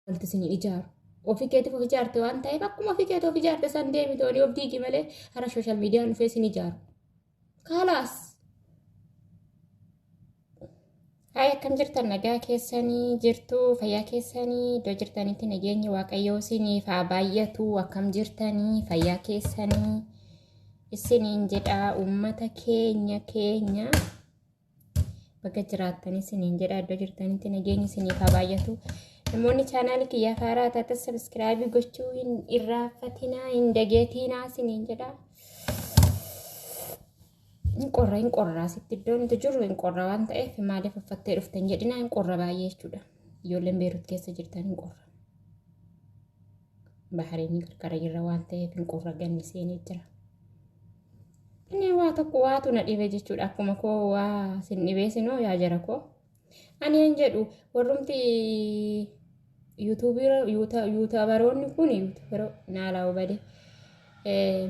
Wanti isin ijaaru. Ofii keetiif of ijaarte waan ta'eef akkuma ofii keetiif of ijaarte san deemitooni of diigi malee hara sooshaal miidiyaan dhufee isin ijaaru. Kaalaas. Hayi akkam jirtan nagaa keessanii jirtu fayyaa keessanii iddoo jirtanitti nageenyi waaqayyoo isiniif haa baay'atu akkam jirtanii fayyaa keessanii isiniin jedha uummata keenya bakka jiraattan isiniin jedha iddoo jirtanitti nageenyi isiniif haa baay'atu. Namoonni chaanaalii kiyyaa faaraa taate sabiskiraabii gochuu hin irraanfatinaa hin dageetinaa isiniin jedha. Hin qorraa sitti iddoon itti jiru hin qorra waan ta'eef maaliif uffattee dhuftan jedhina hin qorra baay'ee jechuudha. Ijoolleen Beerut keessa jirtan hin qorra. Bahareenii qarqara jirra waan ta'eef hin qorra ganni seenee jira. Inni waa tokko waatu na dhibe jechuudha akkuma koo waa sin dhibeessinoo yaa jara koo. Ani hin jedhu warrumti yuutuubaroonni kun yuutuubaroo naalaa hubade.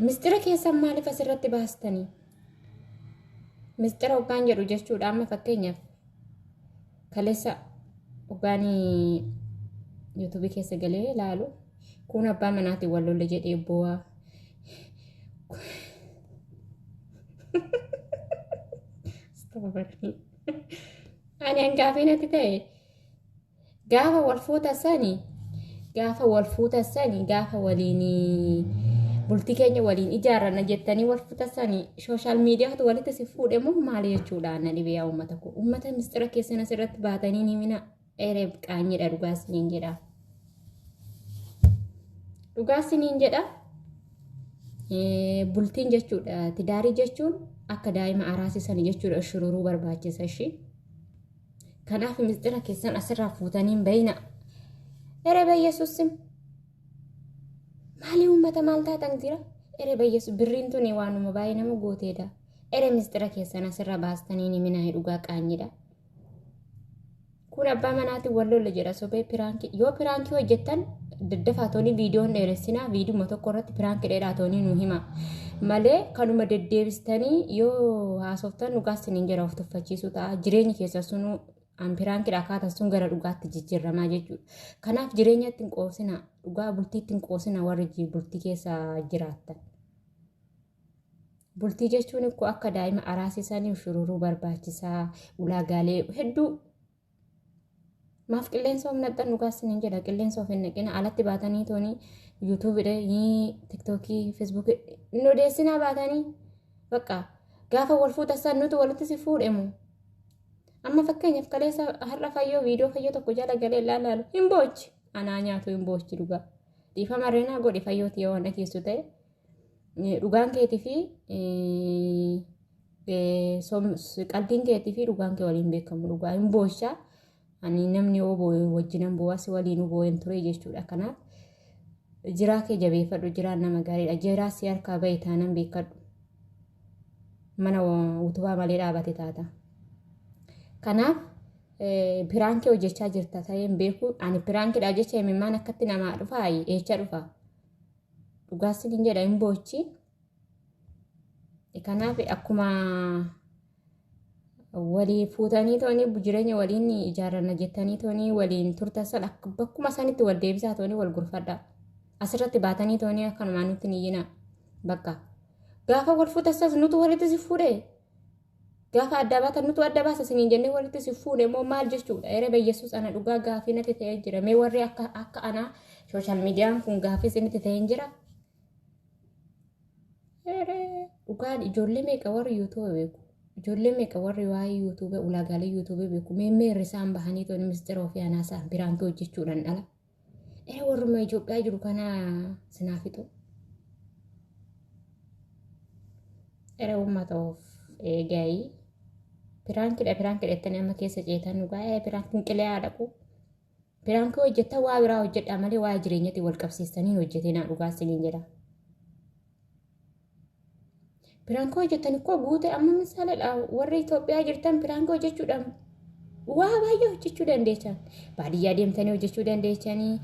Mistira keessan maaliif asirratti baastanii? Mistira hoggaan jedhu jechuudha amma fakkeenyaaf kaleessa hoggaan yuutuubii keessa galee ilaalu kun abbaa manaatiin wal lolle jedhee bu'aa. Ani hangaafii natti ta'e gaafa wal fuutasanii gaafa waliin bultii keenya waliin ijaarranna jettanii wal fuutasanii sooshaal miidiyaatu walitti si fuudhe moo maali jechuudha na dhibee yaa uummata koo uummata mistira keessan asirratti baatanii ni mina eeree qaanyidha dhugaasiniin jedha. Dhugaasiniin jedha bultiin jechuudha tidaarii jechuun akka daa'ima araasisanii jechuudha shururuu barbaachisa ishee. Kanaaf mistira keessan asirraa fuutanii bayina. Ere bayyesuusim. Maali uummata maal taatan jira? Ere bayyesu birriin tuni waanuma baay'ee nama gooteedha. Ere mistira keessan asirra baastanii ni minaa dhugaa qaanyidha. Kun abbaa manaatiin wal lolle jedha sobee piraankii. Yoo piraankii hojjettan daddafaatonni viidiyoon dheeressinaa viidiyuma tokko irratti piraankii dheeraatonni nu hima. Malee kanuma deddeebistanii yoo haasoftan dhugaas siniin jira of tuffachiisu ta'a. Jireenyi keessa sunuu piraankii akkaataa sun gara dhugaatti jijjiiramaa jechuudha. Kanaaf jireenya ittiin qoosina dhugaa bultii ittiin qoosina warri bultii keessa jiraattan. Bultii jechuun ikkoo akka daa'ima araasisanii shururuu barbaachisaa ulaagaalee hedduu. Maaf qilleensa of naqxan dhugaas siniin jedha qilleensa of hin naqina alatti baatanii toonii yuutuubiidha tiktookii feesbuukii hin odeessinaa baatanii bakka gaafa wal fuutasaan nuti walitti si fuudhemu. Amma fakkeenyaaf kaleessa har'a fayyoo viidiyoo fayyoo tokko jala galee ilaalaalu hin boochi anaa nyaatu hin boochi dhugaa dhiifama reenaa godhe fayyooti yoo waan dhageessu ta'e dhugaan keetii fi qalbiin keetii fi dhugaan kee waliin beekamu dhugaa hin boochaa ani namni yoo boo'e wajjinan boo'as waliin boo'een ture jechuudha. Kanaaf jiraa kee jabeeffadhu jiraan nama gaariidha jiraa si harkaa bahe taanan beekadhu mana utubaa malee dhaabate taata. Kanaaf piraankii hojjechaa jirta ta'een beeku ani piraankiidha jecha himimmaan akkatti namaa dhufa eecha dhufa dhugaas hin jedha hin boochi. Kanaaf akkuma walii fuutanii toonii jireenya waliin ijaarranna jettanii toonii waliin turtasan akka bakkuma sanitti wal deebisaa toonii wal gurfadha. Asirratti baatanii toonii akkanumaan nutti ni yina bakka gaafa wal fuutasas nutu walitti si fuudhee. Gaafa adda baatan nutu adda baasa siniin jennee walitti si fuudhe moo maal jechuudha. Ere bayyesuus ana dhugaa gaafii natti ta'ee jira. Mee warri akka ana sooshaal miidiyaan kun gaafii isinitti ta'ee jira. Ere dhugaan ijoollee meeqa warri yuutuuba beeku. Ijoollee meeqa warri waa'ee yuutuuba ulaagaalee yuutuuba beeku. Mee irrisaan bahanii tooni mistira ofii anaasaan piraankii hojjechuudhaan dhala. Ere warruma Itoophiyaa jiru kana sinaafitu. Ere uummata of eegayi. Piraankii dheettanii amma keessa ceetan dhugaa piraankiin qilee haadhaqu. Piraankii hojjettan waa biraa hojjedha malee waa jireenyatti wal qabsiistanii hojjetinaa dhugaa siniin jedha. Piraankii hojjettan ikkoo guute amma misaaladha warri Itoophiyaa jirtan piraankii hojjechuudhaan waa baay'ee hojjechuu dandeechan. Baadiyyaa deemtanii hojjechuu dandeechanii.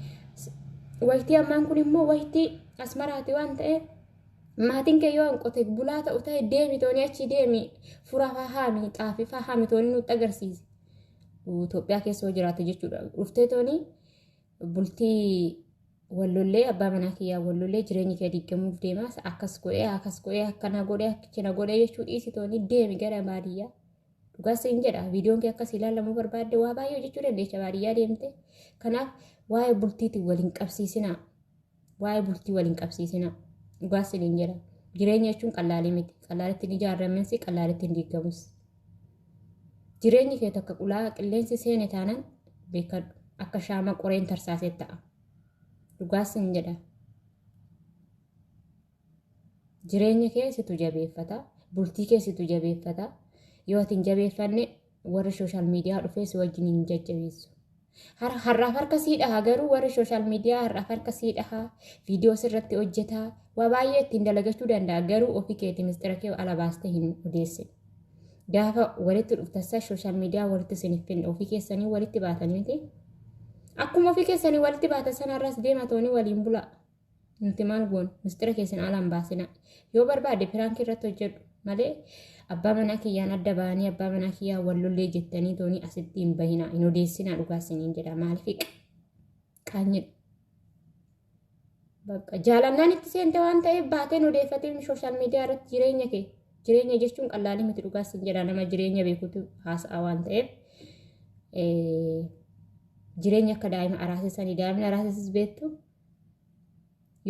Waytii ammaan kun immoo waytii asmaraati waan ta'eef. Maatiin kee yoo hanqote bulaa ta'u ta'e deemi toonii achi deemi furaa fahaami xaafii fahaami toonii nutti agarsiisi. Itoophiyaa keessa hoo jiraate jechuudha. Dhuftee toonii bultii wallollee abbaa manaa kiyyaa wallollee jireenya kee diigamuuf deemaa akkas godhee akkana godhee jechuu dhiisitooni deemi gara baadiyyaa. Dhugaas hin jedha viidiyoon kee akkas ilaalamuu barbaadde waa baay'ee hojjechuu dandeecha baadiyyaa deemte. Kanaaf waa'ee bultiitiin waliin qabsiisinaa. Waa'ee bultii waliin qabsiisinaa. Dhugaas hin jedha. Jireenya jechuun qallaalii miti. Qallaalitti hin ijaaraminsi qallaalitti hin diigamus. Jireenyi kee takka qulaa qilleensi seene taanaan beekadhu akka shaama qoreen tarsaasee ta'a. Dhugaas hin jedha. Jireenya kee situ jabeeffata. Bultii kee situ jabeeffata. Yoo ati hin jabeeffanne warri sooshaal miidiyaa dhufee si wajjin hin jajjabeessu. Har'aaf harka sii dhahaa garuu warri sooshaal miidiyaa har'aaf harka sii dhahaa viidiyoo sirratti hojjetaa waa baay'ee ittiin dalagachuu danda'a garuu ofii keetii mistira kee ala baastee hin odeessine. Gaafa walitti dhuftassa sooshaal miidiyaa walitti isiniif finne ofii keessanii walitti baatan miti. Akkuma ofii keessanii walitti baatan sanarraas deematoonni waliin bulaa. Nuti maal goon mistira keessan ala hin baasina. Yoo barbaade piraankii irratti hojjedhu malee abbaa manaa kiyyaan adda ba'anii abbaa manaa kiyyaa wallollee jettanii tooni asitti hin bahina hin odeessinaa dhugaasiniin jedha maaliif qaanyidha. Bakka jaalannaan itti seente waan ta'eef baateen odeeffatiin sooshaal miidiyaa irratti jireenya jechuun qallaalii miti dhugaasiniin jedha nama jireenya beekutu haasa'a waan ta'eef jireenya akka daa'ima araasisanii daa'imni araasis beektu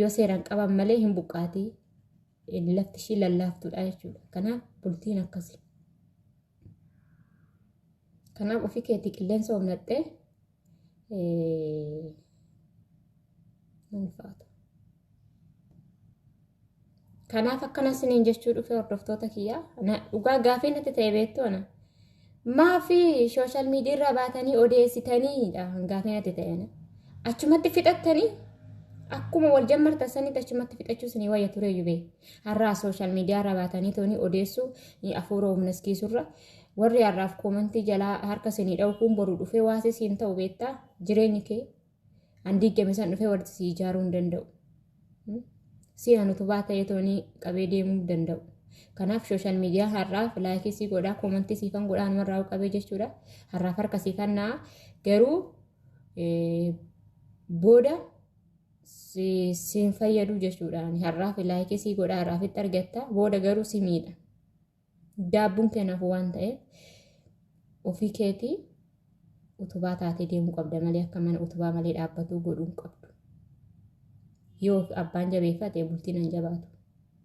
yoo seeraan qaban malee hin buqqaatii. Lafti ishii lallaaftuudha jechuudha. Kanaaf bultiin akkasi. Kanaaf ofii keetii qilleensa humnattee ulfaata. Kanaaf akkana isiniin jechuu dhufe hordoftoota kiyyaa dhugaa gaafii natti ta'e beektoona. Maafi sooshaal miidiyaa irraa baatanii odeessitaniidha gaafii natti ta'e. Achumatti fixattanii akkuma wal jammartan sanitti achumatti fixachuu isinii wayya ture jube. Har'aa sooshaal miidiyaa irraa baatanii tooni odeessuu afuura humnaskiisurra warri har'aaf koomantii jalaa harka isinii dha'uun boruu dhufee waasii siin ta'u beektaa jireenyi kee handiiggame san dhufee walitti si ijaaruu hin danda'u. Si'aan utubaa ta'ee tooni qabee deemuu danda'u. Kanaaf sooshaal miidiyaa har'aaf laayikii sii godhaa koomantii siifan godhaa namarraa qabee jechuudha. Har'aaf harka siifannaa garuu booda siin fayyadu jechuudhaan har'aaf laayikii sii godhaa har'aafitti argatta booda garuu si miidha. Daabbuun kennaaf waan ta'eef ofii keetii utubaa taatee deemuu qabda malee akka mana utubaa malee dhaabbatuu godhuu qabdu. Yoo abbaan jabeeffate bultiin hin jabaatu.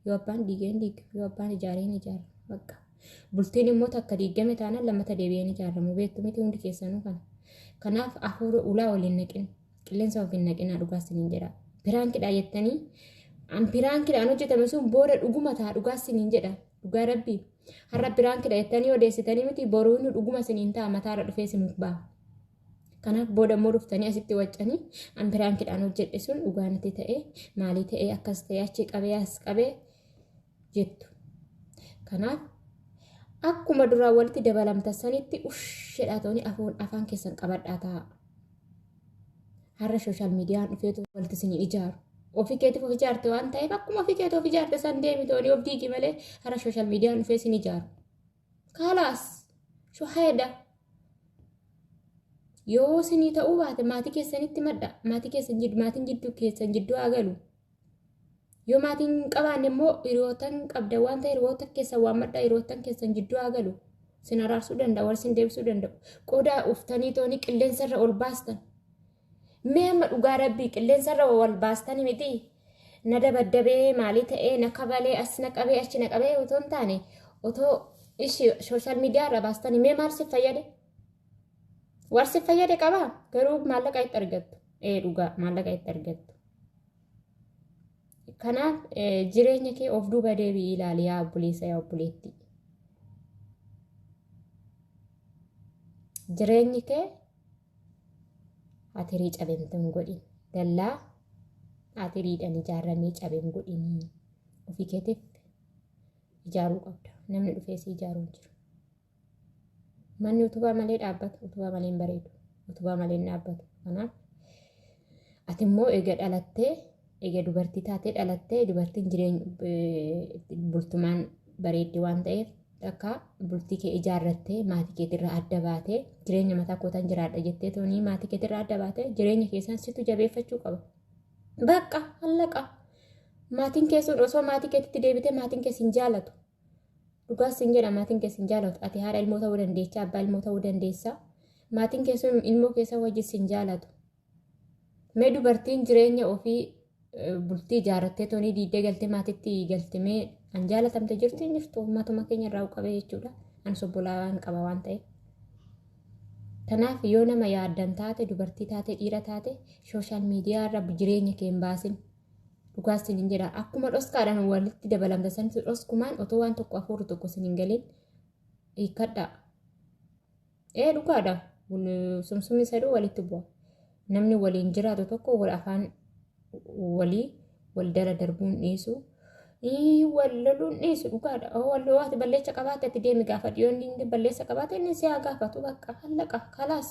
Yoo abbaan diigeen diiga yoo abbaan ijaareen ijaara bakka. Bultiin immoo takka diigame taanaan lammata deebi'een ijaaramu beektu miti hundi keessanuu kana. Kanaaf afuura ulaa waliin naqin qilleensa ofiin naqinaa dhugaasiniin jedha. Piraankidhaa jettanii piraankidhaan hojjetame sun booda dhuguma ta'a dhugaasiniin jedha. Dhugaa rabbii har'a piraankidhaa jettanii odeessitanii miti boruu inni dhuguma isiniin ta'a mataarra dhufee simuuf ba'a. Kanaaf booda immoo dhuftanii asitti waccanii piraankidhaan hojjedhe sun dhugaa natti ta'ee maalii ta'ee akkas ta'ee achi qabee as qabee jettu. Kanaaf akkuma duraa walitti dabalamtan sanitti ushedhaa ta'anii afaan keessan qabadhaa ta'a. Har'a sooshaal miidiyaan dhufeetu walitti isin ijaaru. Ofii keetiif of ijaarte waan ta'eef akkuma ofii keetiif of ijaarte san deemi tooni of diigi malee har'a sooshaal miidiyaan dhufee isin ijaaru. Kaalaas shohaayedha. Yoo isinii ta'uu baate maatii keessanitti madda. Maatiin jidduu keessan jidduu haa galu. Yoo maatiin qabaanne immoo hiriyootan qabda waan ta'e hiriyoota keessan waan madda hiriyootan keessan jidduu haa galu. Sin araarsuu danda'a wal sin deebisuu danda'u. Qodaa uftanii tooni qilleensarra ol baastan. Mee amma dhugaa rabbii qilleensarra wal baastanii miti na dabaddabee maalii ta'ee na kabalee as na qabee achi na qabee otoo hin taane otoo ishii sooshaal miidiyaa irra baastanii mee maal si fayyade? War si fayyade qabaa garuu maallaqa itti argattu. Dhugaa maallaqa itti argattu. Kanaaf jireenya kee of duuba deebii ilaali yaa obboleessa yaa obboleetti. Jireenyi kee atirii cabeen godhin dallaa atiriidhaan ijaaramee cabeen godhinii ofii keetiif ijaaruu qabda. Namni dhufee si ijaaruu hin jiru. Manni utubaa malee dhaabbatu utubaa malee hin bareedu utubaa malee hin dhaabbatu. Kanaaf ati immoo eega dubartii taatee dhalattee dubartiin jireenya bultumaan bareeddi waan ta'eef akka bultii kee ijaarrattee maatii keetirraa adda baatee jireenya mataa kootan jiraadha jettee toonii maatii keetirraa adda baatee jireenya keessan situ jabeeffachuu qaba. Bakka hallaqa maatiin keessuun osoo maatii keetitti deebitee maatiin kees hin jaalatu. Dhugaas hin jedha maatiin kees hin jaalatu. Ati haadha ilmoo ta'uu dandeessa, abbaa ilmoo ta'uu dandeessa. Maatiin keessuun ilmoo keessa wajjin hin jaalatu. Mee dubartiin jireenya ofii bultii ijaarrattee toonii diidee galtee maatiitti galtimee an jaalatamte jirti jirtu uummatuma keenya irraa qabee jechuudha. An sobbolaa waan qaba waan ta'eef. Kanaaf yoo nama yaaddan taate dubartii taate dhiira taate sooshaal miidiyaa irra jireenya kee hin baasin. Dhugaas hin jedha akkuma dhoskaadhaan walitti dabalamta sanitti dhoskumaan otoo waan tokko afuuru tokko sin hin galin hiikkadha. Dhugaadha sumsumni saduu walitti bu'a. Namni waliin jiraatu tokko wal afaan walii wal dara darbuun dhiisu. Walloluun dhiisu dhugaadha. Walloo waati balleessa qabaate ati deemi gaafa dhiyoon inni balleessa qabaate inni si haa gaafatu bakka hallaqa kalaas.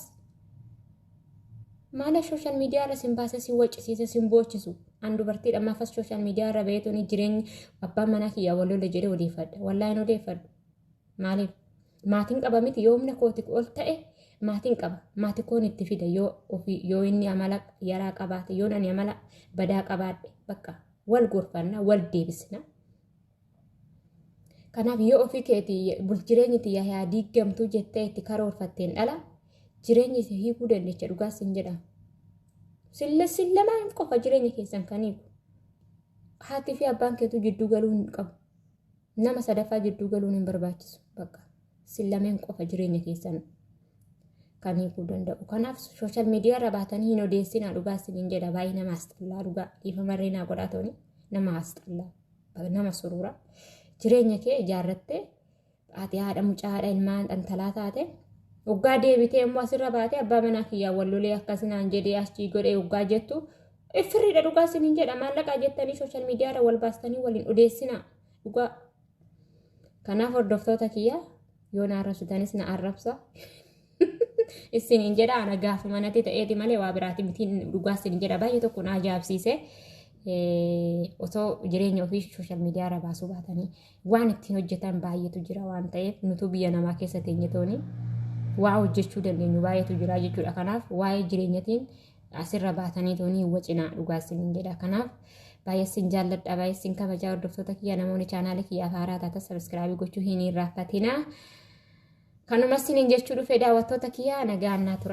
Maala sooshaal miidiyaa irra sin baasee sin waccisiise sin boochisu. An dubartiidha maafas sooshaal miidiyaa irra beektuun jireenya abbaan manaa kiyyaa wallola jedhee odeeffadha. Wallaahin odeeffadhu. Maaliif? Maatiin qaba miti yoo humna kooti ol ta'e maatiin qaba. Maatii koon itti fida yoo inni amala yaraa qabaate yoo ani amala badaa qabaadhe bakka wal gorfanna wal deebisna. Kanaaf yoo ofii keetii jireenyi tiyyaa yaa diigamtuu jettee itti karoorfatteen dhala jireenyi isa hiikuu dandeecha dhugaas hin jedhamu. Sillamaan qofa jireenya keessan kan hiiku. Haatii fi abbaan keetuu jidduu galuu hin qabu. Nama sadaffaa jidduu galuun hin barbaachisu bakka sillameen qofa jireenya keessan kan hiikuu danda'u. Kanaaf sooshaal miidiyaa irra baatanii hin odeessinaa dhugaas hin jedha baay'ee nama asxallaa dhugaa dhiifa marreenaa godhaatooni nama asxallaa nama suruura. Jireenya kee ijaarrattee ati haadha mucaa haadha ilmaan dhantalaa taate waggaa deebitee immoo asirra baatee abbaa manaa kiyyaa wallolee akkasinaan jedhee achii godhee waggaa jettu ifirriidha dhugaas hin jedha maallaqaa jettanii sooshaal miidiyaa irra wal baastanii waliin odeessinaa dhugaa. Kanaaf hordoftoota kiyyaa yoo na arrabsitanis na arrabsa. Isin hin jedha ana gaafa manatti ta'eeti malee waa biraati miti dhugaas hin jedha baay'ee tokko na ajaa'ibsiise. Otoo jireenya ofii sooshaal miidiyaa irra baasuu baatanii waan ittiin hojjetan baay'eetu jira waan ta'eef nutu biyya namaa keessa teenye tooni waa hojjechuu dandeenyu baay'eetu jira jechuudha. Kanaaf waa'ee jireenyatiin asirra baatanii tooni wacinaa dhugaas hin jedha. Kanaaf baay'ee sin jaalladha baay'ee sin kabajaa hordoftoota kiyya namoonni chaanaala kiyyaaf haaraa taatan sabiskiraabii gochuu hin irraanfatina. Kanumas sin jechuu dhufe daawwattoota kiyyaa nagaan naa tura.